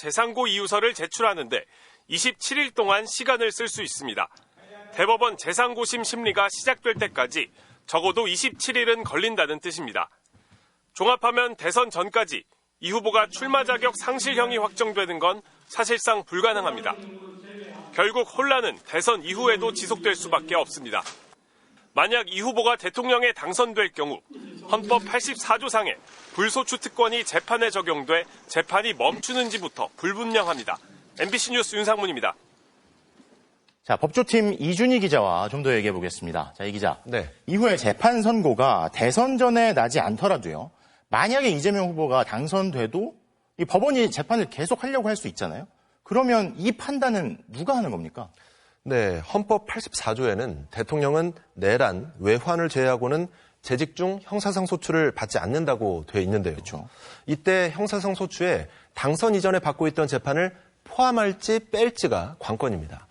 재상고 이유서를 제출하는데 27일 동안 시간을 쓸 수 있습니다. 대법원 재상고심 심리가 시작될 때까지 적어도 27일은 걸린다는 뜻입니다. 종합하면 대선 전까지 이 후보가 출마 자격 상실형이 확정되는 건 사실상 불가능합니다. 결국 혼란은 대선 이후에도 지속될 수밖에 없습니다. 만약 이 후보가 대통령에 당선될 경우 헌법 84조상의 불소추 특권이 재판에 적용돼 재판이 멈추는지부터 불분명합니다. MBC 뉴스 윤상문입니다. 자, 법조팀 이준희 기자와 좀 더 얘기해 보겠습니다. 자, 이 기자. 네. 이후에 재판 선고가 대선 전에 나지 않더라도요. 만약에 이재명 후보가 당선돼도 이 법원이 재판을 계속하려고 할 수 있잖아요. 그러면 이 판단은 누가 하는 겁니까? 네, 헌법 84조에는 대통령은 내란, 외환을 제외하고는 재직 중 형사상소추를 받지 않는다고 되어 있는데요. 그렇죠. 이때 형사상소추에 당선 이전에 받고 있던 재판을 포함할지 뺄지가 관건입니다.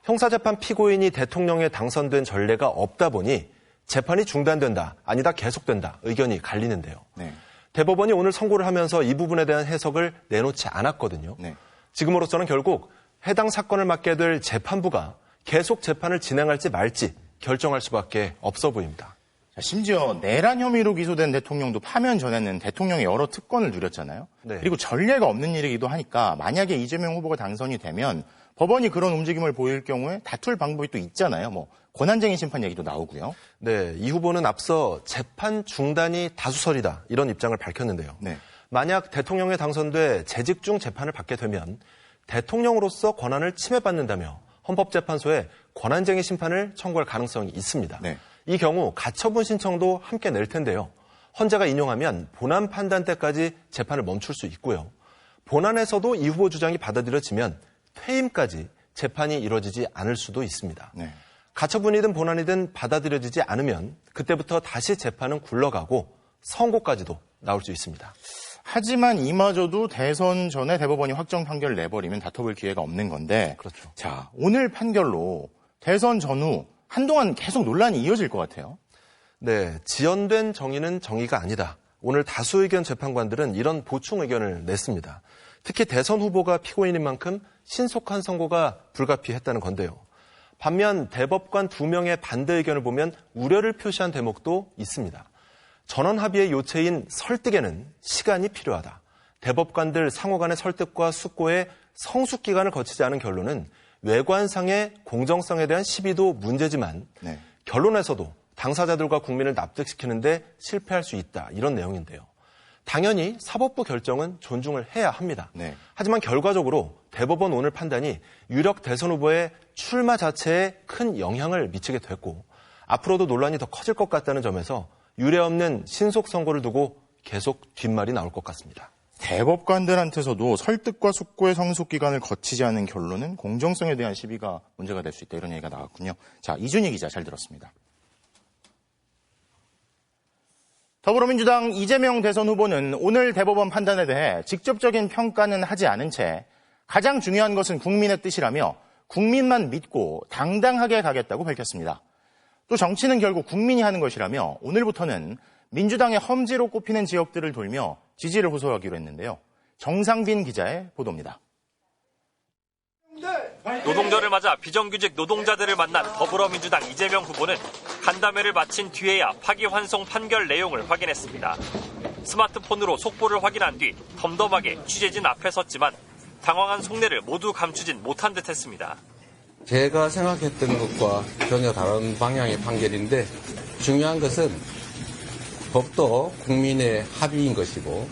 형사재판 피고인이 대통령에 당선된 전례가 없다 보니 재판이 중단된다, 아니다 계속된다 의견이 갈리는데요. 네. 대법원이 오늘 선고를 하면서 이 부분에 대한 해석을 내놓지 않았거든요. 네. 지금으로서는 결국 해당 사건을 맡게 될 재판부가 계속 재판을 진행할지 말지 결정할 수밖에 없어 보입니다. 자, 심지어 내란 혐의로 기소된 대통령도 파면 전에는 대통령이 여러 특권을 누렸잖아요. 네. 그리고 전례가 없는 일이기도 하니까 만약에 이재명 후보가 당선이 되면 법원이 그런 움직임을 보일 경우에 다툴 방법이 또 있잖아요. 뭐 권한쟁의 심판 얘기도 나오고요. 네, 이 후보는 앞서 재판 중단이 다수설이다 이런 입장을 밝혔는데요. 네. 만약 대통령에 당선돼 재직 중 재판을 받게 되면 대통령으로서 권한을 침해받는다며 헌법재판소에 권한쟁의 심판을 청구할 가능성이 있습니다. 네. 이 경우 가처분 신청도 함께 낼 텐데요. 헌재가 인용하면 본안 판단 때까지 재판을 멈출 수 있고요. 본안에서도 이 후보 주장이 받아들여지면 퇴임까지 재판이 이루어지지 않을 수도 있습니다. 네. 가처분이든 본안이든 받아들여지지 않으면 그때부터 다시 재판은 굴러가고 선고까지도 나올 수 있습니다. 하지만 이마저도 대선 전에 대법원이 확정 판결을 내버리면 다퉈볼 기회가 없는 건데. 그렇죠. 자, 오늘 판결로 대선 전후 한동안 계속 논란이 이어질 것 같아요. 네, 지연된 정의는 정의가 아니다. 오늘 다수 의견 재판관들은 이런 보충 의견을 냈습니다. 특히 대선 후보가 피고인인 만큼 신속한 선고가 불가피했다는 건데요. 반면 대법관 2명의 반대 의견을 보면 우려를 표시한 대목도 있습니다. 전원 합의의 요체인 설득에는 시간이 필요하다. 대법관들 상호 간의 설득과 숙고에 성숙 기간을 거치지 않은 결론은 외관상의 공정성에 대한 시비도 문제지만 네. 결론에서도 당사자들과 국민을 납득시키는데 실패할 수 있다. 이런 내용인데요. 당연히 사법부 결정은 존중을 해야 합니다. 네. 하지만 결과적으로 대법원 오늘 판단이 유력 대선 후보의 출마 자체에 큰 영향을 미치게 됐고 앞으로도 논란이 더 커질 것 같다는 점에서 유례없는 신속 선고를 두고 계속 뒷말이 나올 것 같습니다. 대법관들한테서도 설득과 숙고의 성숙 기간을 거치지 않은 결론은 공정성에 대한 시비가 문제가 될 수 있다. 이런 얘기가 나왔군요. 자, 이준희 기자 잘 들었습니다. 더불어민주당 이재명 대선 후보는 오늘 대법원 판단에 대해 직접적인 평가는 하지 않은 채 가장 중요한 것은 국민의 뜻이라며 국민만 믿고 당당하게 가겠다고 밝혔습니다. 또 정치는 결국 국민이 하는 것이라며 오늘부터는 민주당의 험지로 꼽히는 지역들을 돌며 지지를 호소하기로 했는데요. 정상빈 기자의 보도입니다. 노동절을 맞아 비정규직 노동자들을 만난 더불어민주당 이재명 후보는 간담회를 마친 뒤에야 파기환송 판결 내용을 확인했습니다. 스마트폰으로 속보를 확인한 뒤 덤덤하게 취재진 앞에 섰지만 당황한 속내를 모두 감추진 못한 듯했습니다. 제가 생각했던 것과 전혀 다른 방향의 판결인데 중요한 것은 법도 국민의 합의인 것이고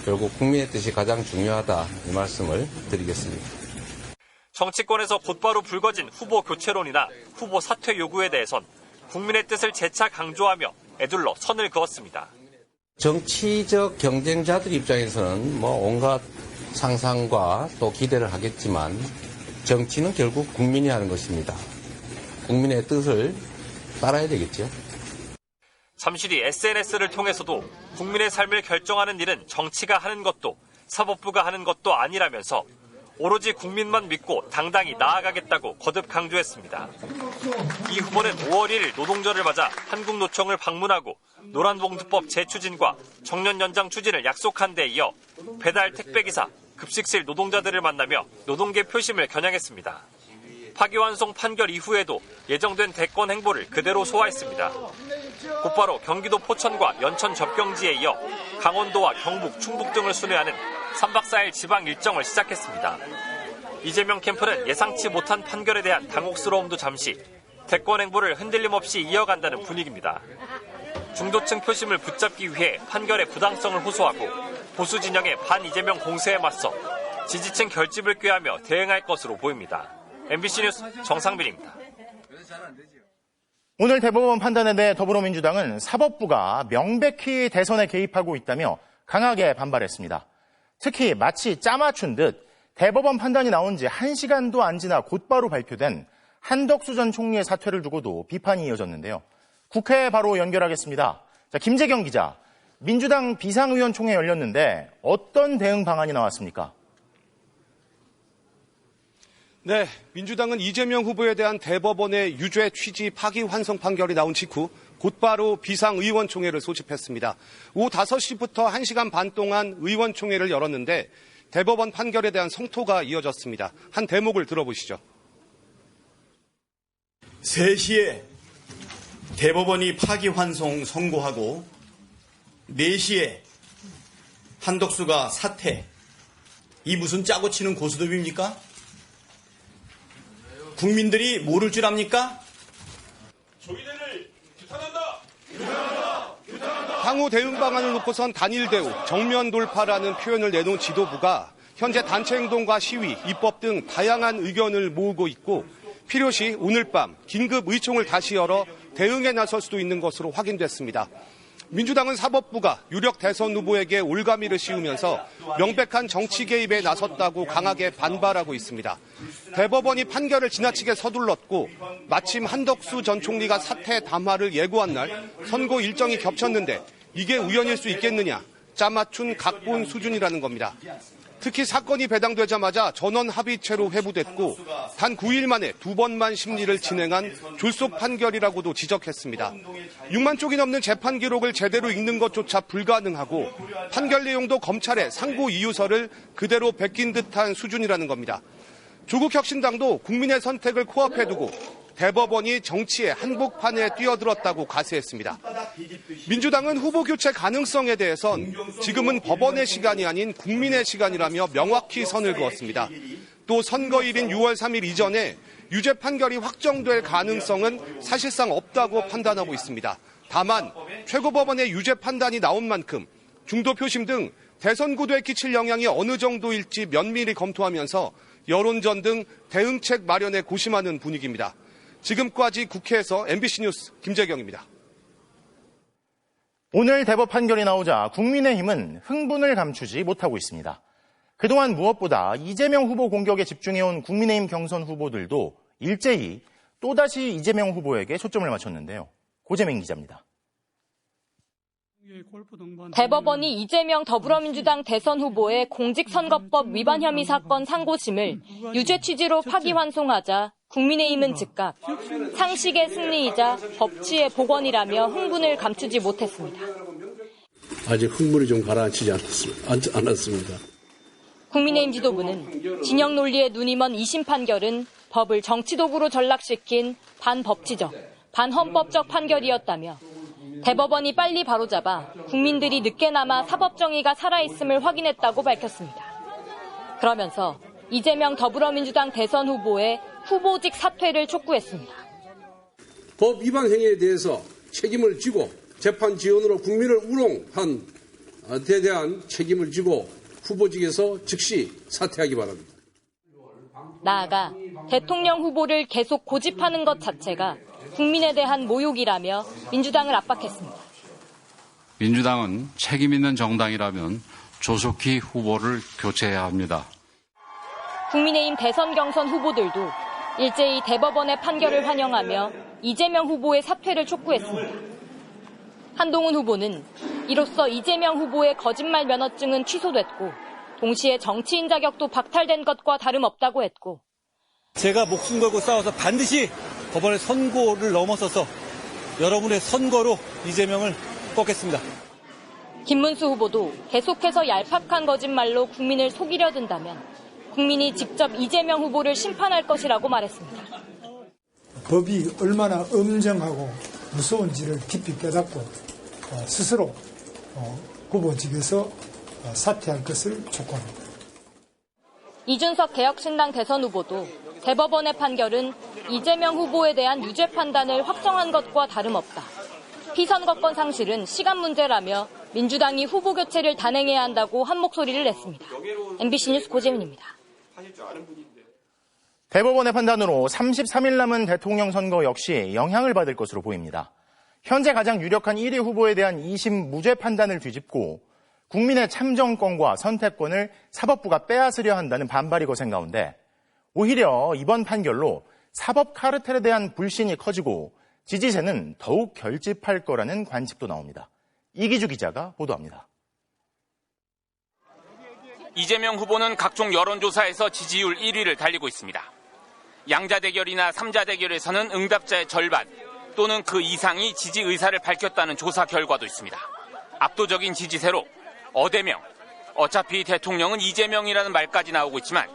결국 국민의 뜻이 가장 중요하다 이 말씀을 드리겠습니다. 정치권에서 곧바로 불거진 후보 교체론이나 후보 사퇴 요구에 대해선 국민의 뜻을 재차 강조하며 애둘러 선을 그었습니다. 정치적 경쟁자들 입장에서는 온갖 상상과 또 기대를 하겠지만 정치는 결국 국민이 하는 것입니다. 국민의 뜻을 따라야 되겠죠. 잠시 뒤 SNS를 통해서도 국민의 삶을 결정하는 일은 정치가 하는 것도 사법부가 하는 것도 아니라면서 오로지 국민만 믿고 당당히 나아가겠다고 거듭 강조했습니다. 이 후보는 5월 1일 노동절을 맞아 한국노총을 방문하고 노란봉투법 재추진과 정년 연장 추진을 약속한 데 이어 배달 택배기사, 급식실 노동자들을 만나며 노동계 표심을 겨냥했습니다. 파기환송 판결 이후에도 예정된 대권 행보를 그대로 소화했습니다. 곧바로 경기도 포천과 연천 접경지에 이어 강원도와 경북, 충북 등을 순회하는 3박 4일 지방 일정을 시작했습니다. 이재명 캠프는 예상치 못한 판결에 대한 당혹스러움도 잠시 대권 행보를 흔들림 없이 이어간다는 분위기입니다. 중도층 표심을 붙잡기 위해 판결의 부당성을 호소하고 보수 진영의 반 이재명 공세에 맞서 지지층 결집을 꾀하며 대응할 것으로 보입니다. MBC 뉴스 정상빈입니다. 오늘 대법원 판단에 대해 더불어민주당은 사법부가 명백히 대선에 개입하고 있다며 강하게 반발했습니다. 특히 마치 짜맞춘 듯 대법원 판단이 나온 지 1시간도 안 지나 곧바로 발표된 한덕수 전 총리의 사퇴를 두고도 비판이 이어졌는데요. 국회에 바로 연결하겠습니다. 자, 김재경 기자, 민주당 비상의원총회 열렸는데 어떤 대응 방안이 나왔습니까? 네, 민주당은 이재명 후보에 대한 대법원의 유죄 취지 파기환송 판결이 나온 직후 곧바로 비상의원총회를 소집했습니다. 오후 5시부터 1시간 반 동안 의원총회를 열었는데 대법원 판결에 대한 성토가 이어졌습니다. 한 대목을 들어보시죠. 3시에 대법원이 파기환송 선고하고 4시에 한덕수가 사퇴. 이 무슨 짜고 치는 고스톱입니까? 국민들이 모를 줄 압니까? 저희들을 규탄한다! 향후 대응 방안을 놓고선 단일 대우, 정면 돌파라는 표현을 내놓은 지도부가 현재 단체 행동과 시위, 입법 등 다양한 의견을 모으고 있고 필요시 오늘 밤 긴급 의총을 다시 열어 대응에 나설 수도 있는 것으로 확인됐습니다. 민주당은 사법부가 유력 대선 후보에게 올가미를 씌우면서 명백한 정치 개입에 나섰다고 강하게 반발하고 있습니다. 대법원이 판결을 지나치게 서둘렀고 마침 한덕수 전 총리가 사퇴 담화를 예고한 날 선고 일정이 겹쳤는데 이게 우연일 수 있겠느냐, 짜맞춘 각본 수준이라는 겁니다. 특히 사건이 배당되자마자 전원 합의체로 회부됐고 단 9일 만에 2번만 심리를 진행한 졸속 판결이라고도 지적했습니다. 6만 쪽이 넘는 재판 기록을 제대로 읽는 것조차 불가능하고 판결 내용도 검찰의 상고 이유서를 그대로 베낀 듯한 수준이라는 겁니다. 조국혁신당도 국민의 선택을 코앞에 두고 대법원이 정치의 한복판에 뛰어들었다고 가세했습니다. 민주당은 후보 교체 가능성에 대해선 지금은 법원의 시간이 아닌 국민의 시간이라며 명확히 선을 그었습니다. 또 선거일인 6월 3일 이전에 유죄 판결이 확정될 가능성은 사실상 없다고 판단하고 있습니다. 다만 최고법원의 유죄 판단이 나온 만큼 중도 표심 등 대선 구도에 끼칠 영향이 어느 정도일지 면밀히 검토하면서 여론전 등 대응책 마련에 고심하는 분위기입니다. 지금까지 국회에서 MBC 뉴스 김재경입니다. 오늘 대법 판결이 나오자 국민의힘은 흥분을 감추지 못하고 있습니다. 그동안 무엇보다 이재명 후보 공격에 집중해온 국민의힘 경선 후보들도 일제히 또다시 이재명 후보에게 초점을 맞췄는데요. 고재민 기자입니다. 대법원이 이재명 더불어민주당 대선 후보의 공직선거법 위반 혐의 사건 상고심을 유죄 취지로 파기환송하자 국민의힘은 즉각 상식의 승리이자 법치의 복원이라며 흥분을 감추지 못했습니다. 아직 흥분이 좀 가라앉히지 않았습니다. 국민의힘 지도부는 진영 논리에 눈이 먼 2심 판결은 법을 정치도구로 전락시킨 반법치적, 반헌법적 판결이었다며 대법원이 빨리 바로잡아 국민들이 늦게나마 사법정의가 살아있음을 확인했다고 밝혔습니다. 그러면서 이재명 더불어민주당 대선 후보의 후보직 사퇴를 촉구했습니다. 법 위반 행위에 대해서 책임을 지고 재판 지연으로 국민을 우롱한 데 대한 책임을 지고 후보직에서 즉시 사퇴하기 바랍니다. 나아가 대통령 후보를 계속 고집하는 것 자체가 국민에 대한 모욕이라며 민주당을 압박했습니다. 민주당은 책임 있는 정당이라면 조속히 후보를 교체해야 합니다. 국민의힘 대선 경선 후보들도 일제히 대법원의 판결을 환영하며 이재명 후보의 사퇴를 촉구했습니다. 한동훈 후보는 이로써 이재명 후보의 거짓말 면허증은 취소됐고 동시에 정치인 자격도 박탈된 것과 다름없다고 했고 제가 목숨 걸고 싸워서 반드시 법원의 선고를 넘어서서 여러분의 선거로 이재명을 꺾겠습니다. 김문수 후보도 계속해서 얄팍한 거짓말로 국민을 속이려 든다면 국민이 직접 이재명 후보를 심판할 것이라고 말했습니다. 법이 얼마나 엄정하고 무서운지를 깊이 깨닫고 스스로 후보직에서 사퇴할 것을 촉구합니다. 이준석 개혁신당 대선 후보도 대법원의 판결은 이재명 후보에 대한 유죄 판단을 확정한 것과 다름없다. 피선거권 상실은 시간 문제라며 민주당이 후보 교체를 단행해야 한다고 한 목소리를 냈습니다. MBC 뉴스 고재민입니다. 대법원의 판단으로 33일 남은 대통령 선거 역시 영향을 받을 것으로 보입니다. 현재 가장 유력한 1위 후보에 대한 2심 무죄 판단을 뒤집고 국민의 참정권과 선택권을 사법부가 빼앗으려 한다는 반발이 거센 가운데 오히려 이번 판결로 사법 카르텔에 대한 불신이 커지고 지지세는 더욱 결집할 거라는 관측도 나옵니다. 이기주 기자가 보도합니다. 이재명 후보는 각종 여론조사에서 지지율 1위를 달리고 있습니다. 양자 대결이나 삼자 대결에서는 응답자의 절반 또는 그 이상이 지지 의사를 밝혔다는 조사 결과도 있습니다. 압도적인 지지세로 어대명, 어차피 대통령은 이재명이라는 말까지 나오고 있지만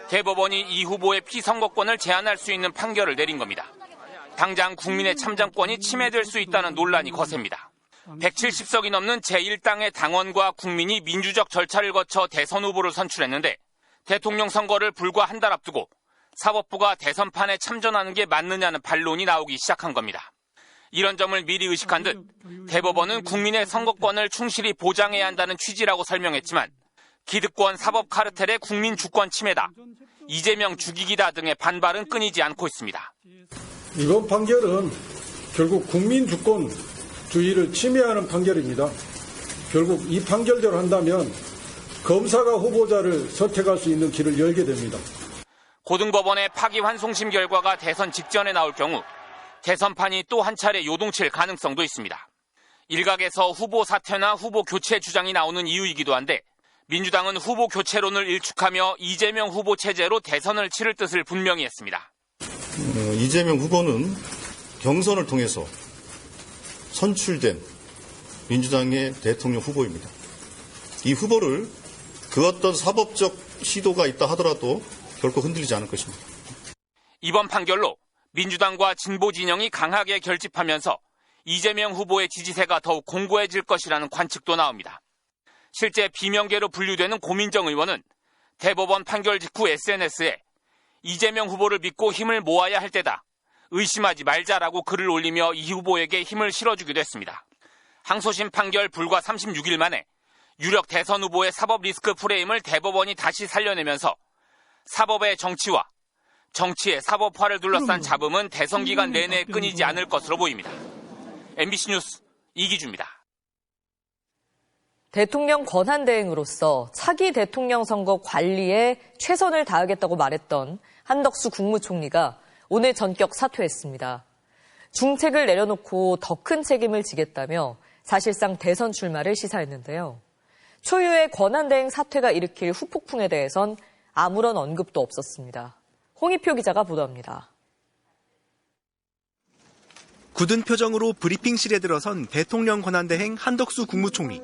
대법원이 이 후보의 피선거권을 제한할 수 있는 판결을 내린 겁니다. 당장 국민의 참정권이 침해될 수 있다는 논란이 거셉니다. 170석이 넘는 제1당의 당원과 국민이 민주적 절차를 거쳐 대선 후보를 선출했는데 대통령 선거를 불과 한 달 앞두고 사법부가 대선판에 참전하는 게 맞느냐는 반론이 나오기 시작한 겁니다. 이런 점을 미리 의식한 듯 대법원은 국민의 선거권을 충실히 보장해야 한다는 취지라고 설명했지만 기득권 사법 카르텔의 국민 주권 침해다, 이재명 죽이기다 등의 반발은 끊이지 않고 있습니다. 이번 판결은 결국 국민 주권주의를 침해하는 판결입니다. 결국 이 판결대로 한다면 검사가 후보자를 선택할 수 있는 길을 열게 됩니다. 고등법원의 파기환송심 결과가 대선 직전에 나올 경우 대선판이 또 한 차례 요동칠 가능성도 있습니다. 일각에서 후보 사퇴나 후보 교체 주장이 나오는 이유이기도 한데 민주당은 후보 교체론을 일축하며 이재명 후보 체제로 대선을 치를 뜻을 분명히 했습니다. 이재명 후보는 경선을 통해서 선출된 민주당의 대통령 후보입니다. 이 후보를 그 어떤 사법적 시도가 있다 하더라도 결코 흔들리지 않을 것입니다. 이번 판결로 민주당과 진보 진영이 강하게 결집하면서 이재명 후보의 지지세가 더욱 공고해질 것이라는 관측도 나옵니다. 실제 비명계로 분류되는 고민정 의원은 대법원 판결 직후 SNS에 이재명 후보를 믿고 힘을 모아야 할 때다, 의심하지 말자라고 글을 올리며 이 후보에게 힘을 실어주기도 했습니다. 항소심 판결 불과 36일 만에 유력 대선 후보의 사법 리스크 프레임을 대법원이 다시 살려내면서 사법의 정치와 정치의 사법화를 둘러싼 잡음은 대선 기간 내내 끊이지 않을 것으로 보입니다. MBC 뉴스 이기주입니다. 대통령 권한대행으로서 차기 대통령 선거 관리에 최선을 다하겠다고 말했던 한덕수 국무총리가 오늘 전격 사퇴했습니다. 중책을 내려놓고 더 큰 책임을 지겠다며 사실상 대선 출마를 시사했는데요. 초유의 권한대행 사퇴가 일으킬 후폭풍에 대해선 아무런 언급도 없었습니다. 홍익표 기자가 보도합니다. 굳은 표정으로 브리핑실에 들어선 대통령 권한대행 한덕수 국무총리.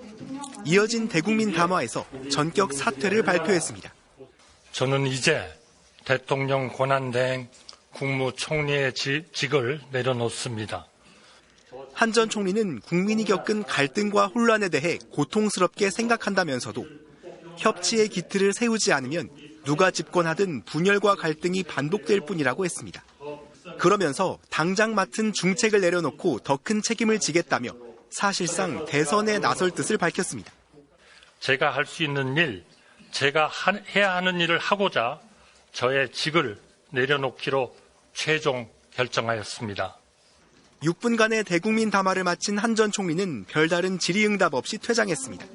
이어진 대국민 담화에서 전격 사퇴를 발표했습니다. 저는 이제 대통령 권한대행 국무총리의 직을 내려놓습니다. 한 전 총리는 국민이 겪은 갈등과 혼란에 대해 고통스럽게 생각한다면서도 협치의 기틀을 세우지 않으면 누가 집권하든 분열과 갈등이 반복될 뿐이라고 했습니다. 그러면서 당장 맡은 중책을 내려놓고 더 큰 책임을 지겠다며 사실상 대선에 나설 뜻을 밝혔습니다. 제가 할 수 있는 일, 제가 해야 하는 일을 하고자 저의 직을 내려놓기로 최종 결정하였습니다. 6분간의 대국민 담화를 마친 한 전 총리는 별다른 질의응답 없이 퇴장했습니다.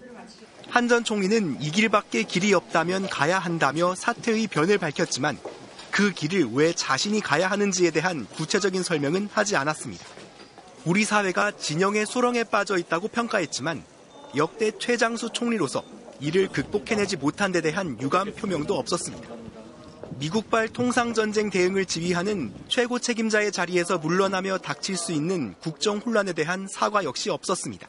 한 전 총리는 이 길밖에 길이 없다면 가야 한다며 사퇴의 변을 밝혔지만 그 길을 왜 자신이 가야 하는지에 대한 구체적인 설명은 하지 않았습니다. 우리 사회가 진영의 소렁에 빠져 있다고 평가했지만 역대 최장수 총리로서 이를 극복해내지 못한 데 대한 유감 표명도 없었습니다. 미국발 통상전쟁 대응을 지휘하는 최고 책임자의 자리에서 물러나며 닥칠 수 있는 국정 혼란에 대한 사과 역시 없었습니다.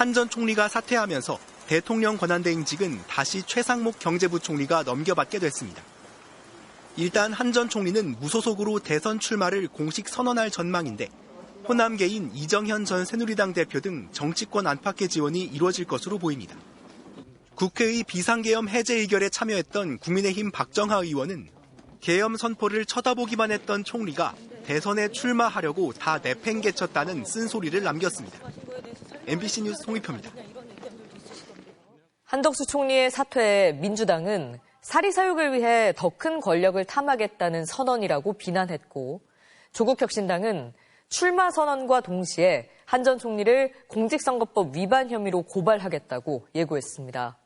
한 전 총리가 사퇴하면서 대통령 권한대행직은 다시 최상목 경제부총리가 넘겨받게 됐습니다. 일단 한 전 총리는 무소속으로 대선 출마를 공식 선언할 전망인데 호남계인 이정현 전 새누리당 대표 등 정치권 안팎의 지원이 이루어질 것으로 보입니다. 국회의 비상계엄 해제 의결에 참여했던 국민의힘 박정하 의원은 계엄 선포를 쳐다보기만 했던 총리가 대선에 출마하려고 다 내팽개쳤다는 쓴소리를 남겼습니다. MBC 뉴스 송희표입니다. 한덕수 총리의 사퇴에 민주당은 사리사욕을 위해 더 큰 권력을 탐하겠다는 선언이라고 비난했고 조국혁신당은 출마 선언과 동시에 한 전 총리를 공직선거법 위반 혐의로 고발하겠다고 예고했습니다.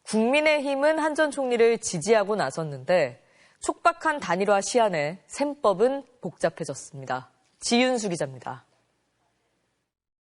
국민의힘은 한 전 총리를 지지하고 나섰는데 촉박한 단일화 시안에 셈법은 복잡해졌습니다. 지윤수 기자입니다.